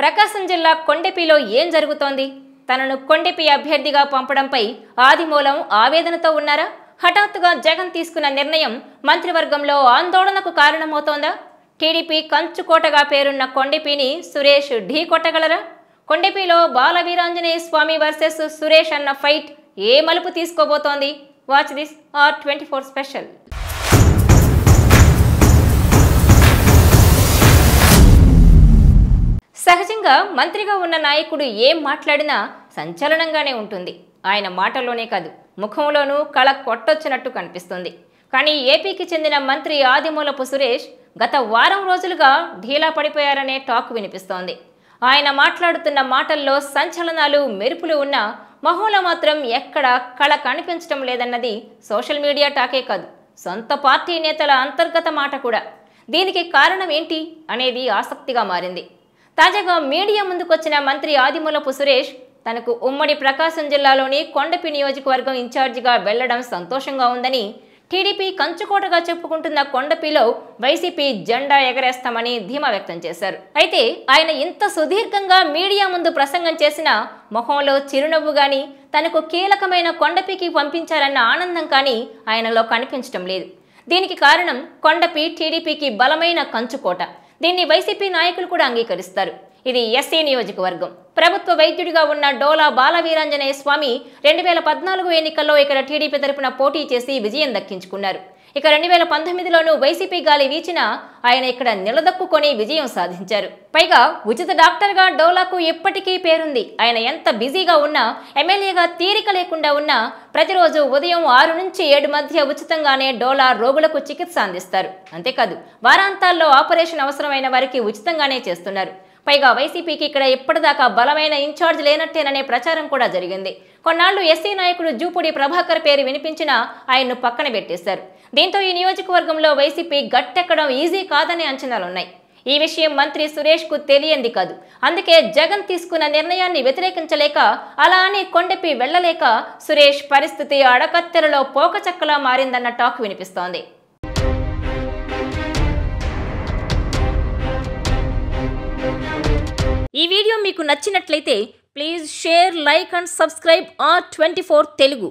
ప్రకాశం జిల్లా కొండెపిలో ఏం జరుగుతోంది? తనను కొండెపి అభ్యర్థిగా పంపడంపై ఆదిమూలం ఆవేదనతో ఉన్నారా? హఠాత్తుగా జగన్ తీసుకున్న నిర్ణయం మంత్రివర్గంలో ఆందోళనకు కారణమవుతోందా? టీడీపీ కంచుకోటగా పేరున్న కొండెపిని సురేష్ ఢీ కొట్టగలరా? కొండెపిలో బాలవీరాంజనేయ స్వామి వర్సెస్ సురేష్ అన్న ఫైట్ ఏ మలుపు తీసుకోబోతోంది? Watch this R24 special. సహజంగా మంత్రిగా ఉన్న నాయకుడు ఏం మాట్లాడినా సంచలనంగానే ఉంటుంది. ఆయన మాటల్లోనే కాదు, ముఖంలోనూ కళ కొట్టొచ్చినట్టు కనిపిస్తుంది. కానీ ఏపీకి చెందిన మంత్రి ఆదిమూలపు సురేష్ గత వారం రోజులుగా ఢీలా పడిపోయారనే టాక్ వినిపిస్తోంది. ఆయన మాట్లాడుతున్న మాటల్లో సంచలనాలు, మెరుపులు ఉన్నా మొహంలో మాత్రం ఎక్కడా కళ కనిపించడం లేదన్నది సోషల్ మీడియా టాకే కాదు, సొంత పార్టీ నేతల అంతర్గత మాట కూడా. దీనికి కారణం ఏంటి అనేది ఆసక్తిగా మారింది. తాజాగా మీడియా ముందుకొచ్చిన మంత్రి ఆదిమూలపు సురేష్ తనకు ఉమ్మడి ప్రకాశం జిల్లాలోని కొండపి నియోజకవర్గం ఇన్ఛార్జిగా వెళ్లడం సంతోషంగా ఉందని, టీడీపీ కంచుకోటగా చెప్పుకుంటున్న కొండపిలో వైసీపీ జెండా ఎగరేస్తామని ధీమా వ్యక్తం చేశారు. అయితే ఆయన ఇంత సుదీర్ఘంగా మీడియా ముందు ప్రసంగం చేసినా మొహంలో చిరునవ్వు గాని, తనకు కీలకమైన కొండపికి పంపించారన్న ఆనందం కానీ ఆయనలో కనిపించడం లేదు. దీనికి కారణం కొండపి టీడీపీకి బలమైన కంచుకోట. దీన్ని వైసీపీ నాయకులు కూడా అంగీకరిస్తారు. ఇది ఎస్సీ నియోజకవర్గం. ప్రభుత్వ వైద్యుడిగా ఉన్న డోలా బాలవీరాంజనేయ స్వామి 2014 ఎన్నికల్లో ఇక్కడ టీడీపీ తరపున పోటీ చేసి విజయం దక్కించుకున్నారు. ఇక 2019లోనూ వైసీపీ గాలి వీచినా ఆయన ఇక్కడ నిలదొక్కుని విజయం సాధించారు. పైగా ఉచిత డాక్టర్గా డోలాకు ఇప్పటికీ పేరుంది. ఆయన ఎంత బిజీగా ఉన్నా, ఎమ్మెల్యేగా తీరిక లేకుండా ఉన్నా ప్రతిరోజు ఉదయం 6 నుంచి 7 మధ్య ఉచితంగానే డోలా రోగులకు చికిత్స అందిస్తారు. అంతేకాదు వారాంతాల్లో ఆపరేషన్ అవసరమైన వారికి ఉచితంగానే చేస్తున్నారు. పైగా వైసీపీకి ఇక్కడ ఇప్పటిదాకా బలమైన ఇన్ఛార్జ్ లేనట్టేననే ప్రచారం కూడా జరిగింది. కొన్నాళ్లు ఎస్సీ నాయకుడు జూపూడి ప్రభాకర్ పేరు వినిపించినా ఆయన్ను పక్కన పెట్టేశారు. దీంతో ఈ నియోజకవర్గంలో వైసీపీ గట్టెక్కడం ఈజీ కాదనే అంచనాలున్నాయి. ఈ విషయం మంత్రి సురేష్ కు తెలియంది కాదు. అందుకే జగన్ తీసుకున్న నిర్ణయాన్ని వ్యతిరేకించలేక, అలా అని కొండపి వెళ్లలేక సురేష్ పరిస్థితి అడకత్తెరలో పోకచక్కలా మారిందన్న టాక్ వినిపిస్తోంది. ఈ వీడియో మీకు నచ్చినట్లయితే please share, like and subscribe R24 Telugu.